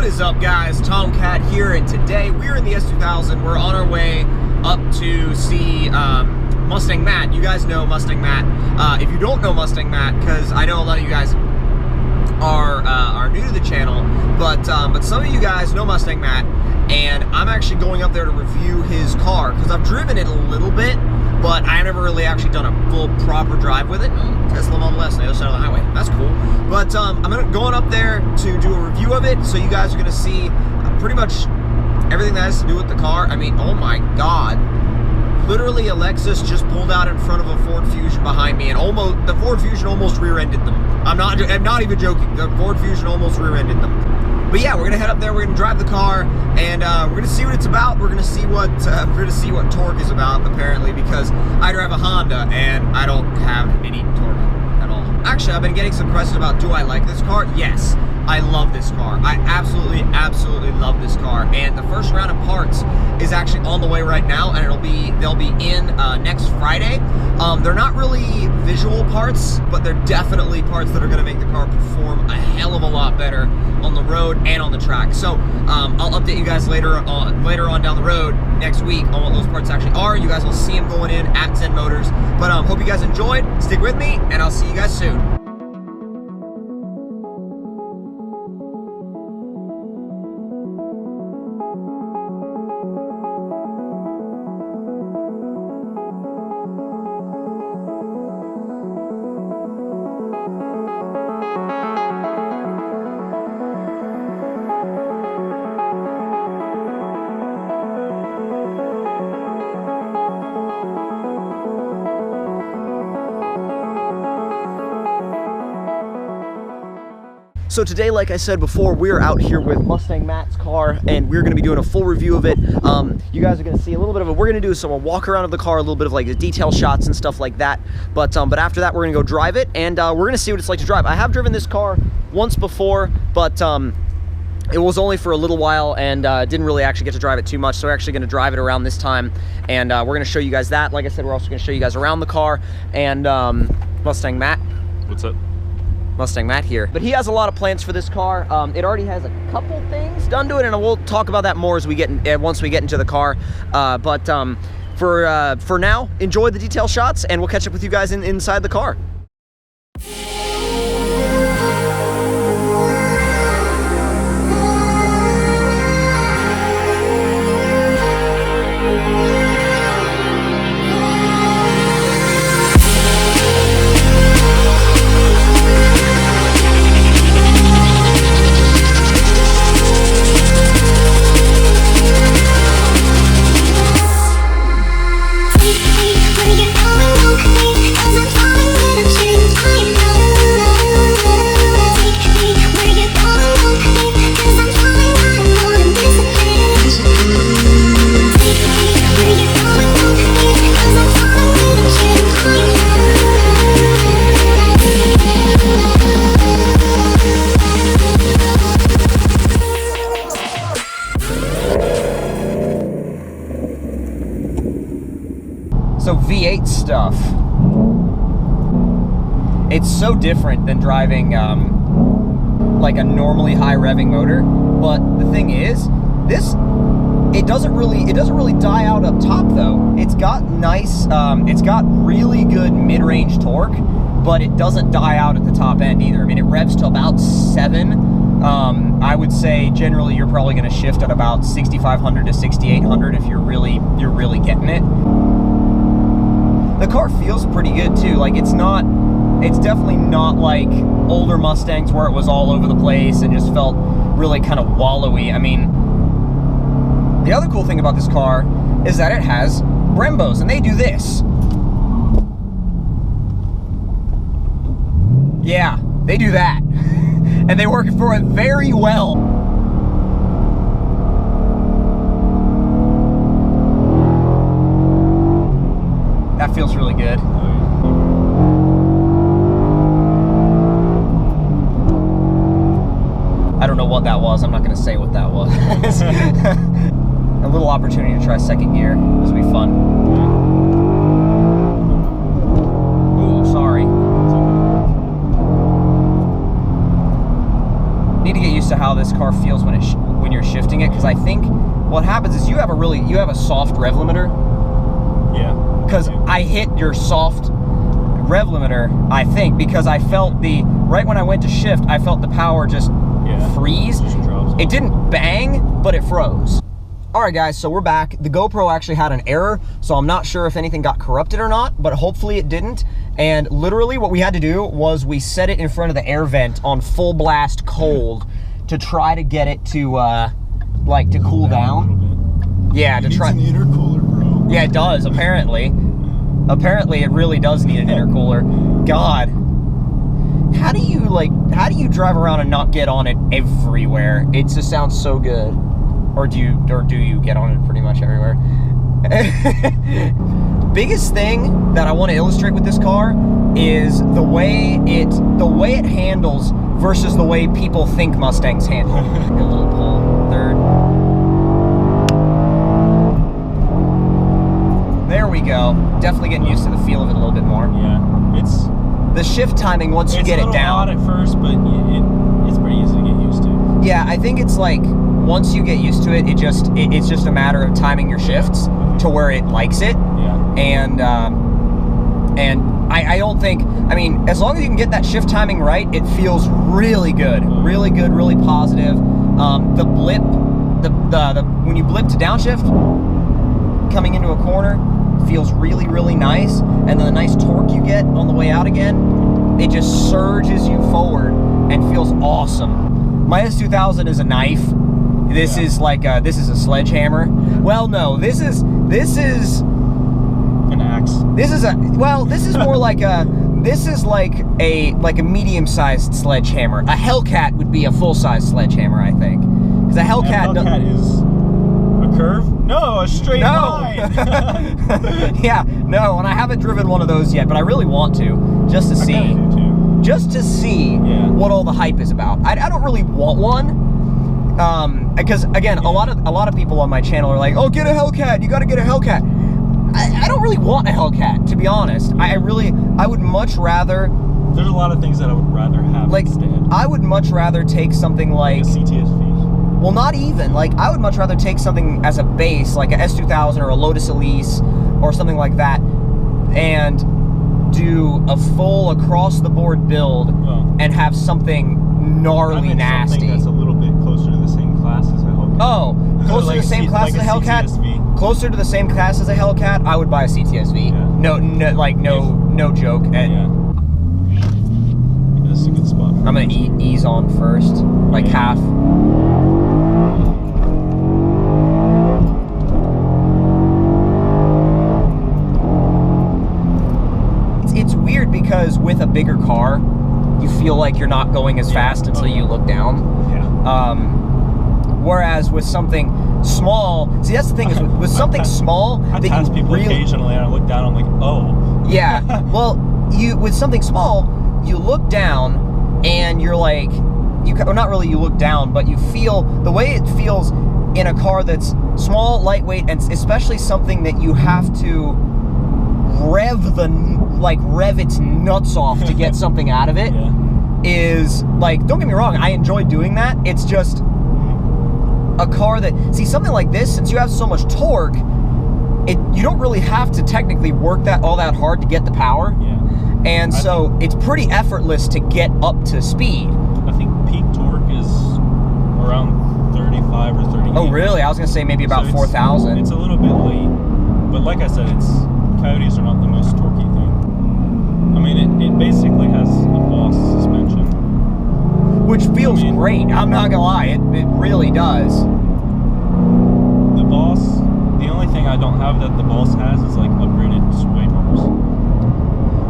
is up, guys? Tomcat here, and today we're in the S2000. We're on our way up to see Mustang Matt. You guys know Mustang Matt. If you don't know Mustang Matt, because I know a lot of you guys are new to the channel, but some of you guys know Mustang Matt, and I'm actually going up there to review his car because I've driven it a little bit, but I never really actually done a full proper drive with it. Tesla Model S on the other side of the highway. That's cool. But I'm going up there to do a review of it, so you guys are gonna see pretty much everything that has to do with the car. I mean, oh my God. Literally, Alexis just pulled out in front of a Ford Fusion behind me, and the Ford Fusion almost rear-ended them. I'm not even joking. The Ford Fusion almost rear-ended them. But yeah, we're gonna head up there. We're gonna drive the car, and we're gonna see what it's about. We're gonna see what torque is about, apparently, because I drive a Honda and I don't have any torque at all. Actually, I've been getting some questions about, do I like this car? Yes. I love this car. I absolutely love this car. And the first round of parts is actually on the way right now, and they'll be in next Friday. They're not really visual parts, but they're definitely parts that are going to make the car perform a hell of a lot better on the road and on the track. So I'll update you guys later on down the road next week on what those parts actually are. You guys will see them going in at Zen Motors. But hope you guys enjoyed. Stick with me, and I'll see you guys soon. So today, like I said before, we're out here with Mustang Matt's car, and we're going to be doing a full review of it. You guys are going to see a little bit of it. We're going to do some walk around of the car, a little bit of like the detail shots and stuff like that. But after that, we're going to go drive it, and we're going to see what it's like to drive. I have driven this car once before, but it was only for a little while, and didn't really actually get to drive it too much. So we're actually going to drive it around this time, and we're going to show you guys that. Like I said, we're also going to show you guys around the car, and Mustang Matt. What's up? Mustang Matt here. But he has a lot of plans for this car. It already has a couple things done to it, and we'll talk about that more as we get once we get into the car. For now, enjoy the detail shots, and we'll catch up with you guys inside the car. So V8 stuff, it's so different than driving like a normally high revving motor. But the thing is, it doesn't really die out up top though. It's got nice, it's got really good mid-range torque, but it doesn't die out at the top end either. I mean, it revs to about 7. I would say generally you're probably going to shift at about 6,500 to 6,800 if you're really getting it. The car feels pretty good too. Like it's definitely not like older Mustangs where it was all over the place and just felt really kind of wallowy. I mean, the other cool thing about this car is that it has Brembos, and they do this. Yeah, they do that. And they work for it very well. That feels really good. I don't know what that was. I'm not going to say what that was. A little opportunity to try second gear. This will be fun. Ooh, sorry. Need to get used curious to how this car feels when you're shifting it, because I think what happens is you have a soft rev limiter. Yeah. Because I hit your soft rev limiter, I think, because I felt right when I went to shift, I felt the power just freeze. It didn't bang, but it froze. All right, guys, so we're back. The GoPro actually had an error, so I'm not sure if anything got corrupted or not, but hopefully it didn't. And literally what we had to do was we set it in front of the air vent on full blast cold to try to get it to, like, to cool down. Yeah, to try. It needs an intercooler, bro. Yeah, it does, apparently. Apparently, it really does need an intercooler. God. How do you drive around and not get on it everywhere? It just sounds so good. Or do you get on it pretty much everywhere? Biggest thing that I want to illustrate with this car is the way it handles versus the way people think Mustangs handle. A little pull, third. There we go. Definitely getting used to the feel of it a little bit more. Yeah, it's the shift timing once you get it down. It's a little odd at first, but it's pretty easy to get used to. Yeah, I think it's like once you get used to it, it's just a matter of timing your shifts to where it likes it. Yeah. And I don't think, I mean, as long as you can get that shift timing right, it feels really good, really good, really positive. The blip, when you blip to downshift, coming into a corner, feels really, really nice. And then the nice torque you get on the way out again, it just surges you forward and feels awesome. My S2000 is a knife. This is like this is a sledgehammer. Well, no, this is an axe. This is more like a medium-sized sledgehammer. A Hellcat would be a full-size sledgehammer, I think. Because a Hellcat is a curve? No, a straight line. Yeah, no, and I haven't driven one of those yet, but I really want to, just to see. Just to see what all the hype is about. I don't really want one. Because again, a lot of people on my channel are like, "Oh, get a Hellcat! You got to get a Hellcat." I don't really want a Hellcat, to be honest. I would much rather. There's a lot of things that I would rather have instead. I would much rather take something like a CTSV. Well, not even. Like, I would much rather take something as a base, like a S2000 or a Lotus Elise or something like that, and do a full across-the-board build and have something gnarly nasty. Something that's a little bit closer to the same class as a Hellcat. Oh, closer to the same class as a Hellcat? CTSV. Closer to the same class as a Hellcat, I would buy a CTSV. Yeah. No joke. Yeah. This is a good spot. I'm gonna ease on first, like half. It's weird because with a bigger car, you feel like you're not going as fast until you look down. Yeah. Whereas with something small, see, that's the thing is with something small I pass people occasionally and I look down, I'm like, oh. Yeah. Well, with something small, you look down and you're like, not really you look down, but you feel the way it feels in a car that's small, lightweight, and especially something that you have to rev its nuts off to get something out of it. Is like, don't get me wrong, I enjoy doing that. It's just a car that, see, something like this, since you have so much torque, you don't really have to technically work all that hard to get the power. And so it's pretty effortless to get up to speed. I think peak torque is around 35 or 38. Oh, really? I was gonna say maybe about 4,000. It's a little bit late, but like I said, Coyotes are not the most torquey thing. I mean, it basically has a Boss suspension, which feels great. I'm not gonna lie, it really does. The Boss, the only thing I don't have that the Boss has is like upgraded sway bars.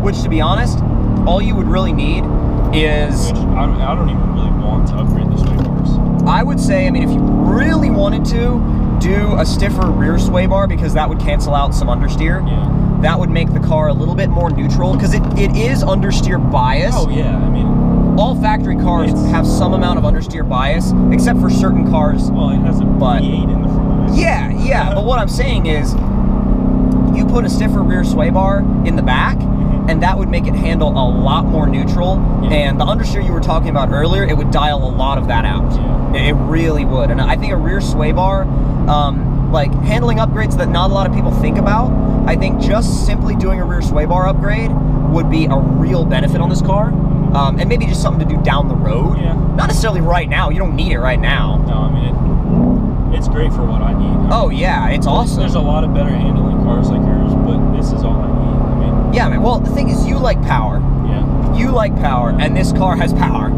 Which, to be honest, all you would really need is. Which I don't even really want to upgrade the sway bars. I would say, I mean, if you really wanted to do a stiffer rear sway bar, because that would cancel out some understeer. Yeah. That would make the car a little bit more neutral, because it is understeer bias. Oh yeah, I mean, all factory cars have some amount of understeer bias, except for certain cars. Well, it has a V8 in the front of it. Yeah, but what I'm saying is, you put a stiffer rear sway bar in the back, and that would make it handle a lot more neutral. Yeah. And the understeer you were talking about earlier, it would dial a lot of that out. Yeah. It really would. And I think a rear sway bar, like handling upgrades that not a lot of people think about, I think just simply doing a rear sway bar upgrade would be a real benefit on this car. And maybe just something to do down the road. Yeah. Not necessarily right now. You don't need it right now. No, I mean, it's great for what I need. Oh yeah, it's awesome. There's a lot of better handling cars like yours, but this is all I need. I mean, yeah, man. Well, the thing is, you like power. Yeah. You like power, and this car has power.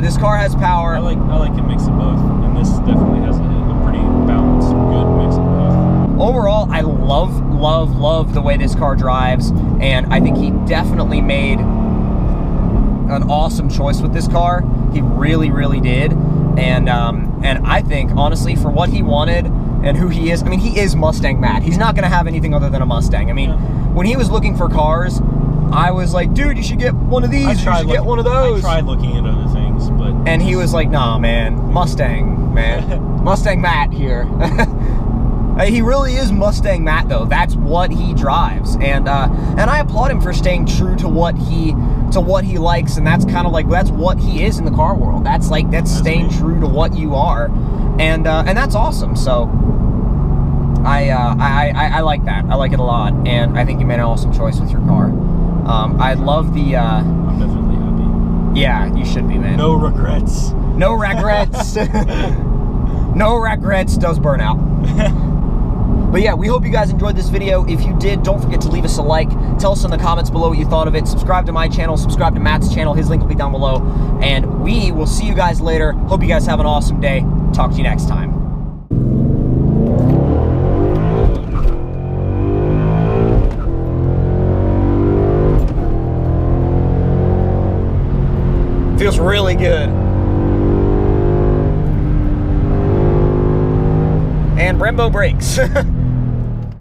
This car has power. I like a mix of both, and this definitely has a pretty balanced, good mix of both. Overall, I love the way this car drives, and I think he definitely made an awesome choice with this car. He really did. And I think, honestly, for what he wanted and who he is, I mean, he is Mustang Matt. He's not going to have anything other than a Mustang. I mean, when he was looking for cars, I was like, dude, you should get one of these, you should get one of those. I tried looking at other things, but... And he was like, nah, man, Mustang, man. Mustang Matt here. He really is Mustang Matt, though. That's what he drives. And I applaud him for staying true to what he likes, and that's kind of like, that's what he is in the car world. That's staying true to what you are, and that's awesome. So I like that. I like it a lot, and I think you made an awesome choice with your car. I love the I'm definitely happy. Yeah, you should be, man. No regrets. No regrets. No regrets does burn out. But yeah, we hope you guys enjoyed this video. If you did, don't forget to leave us a like. Tell us in the comments below what you thought of it. Subscribe to my channel. Subscribe to Matt's channel. His link will be down below. And we will see you guys later. Hope you guys have an awesome day. Talk to you next time. Feels really good. And Brembo brakes.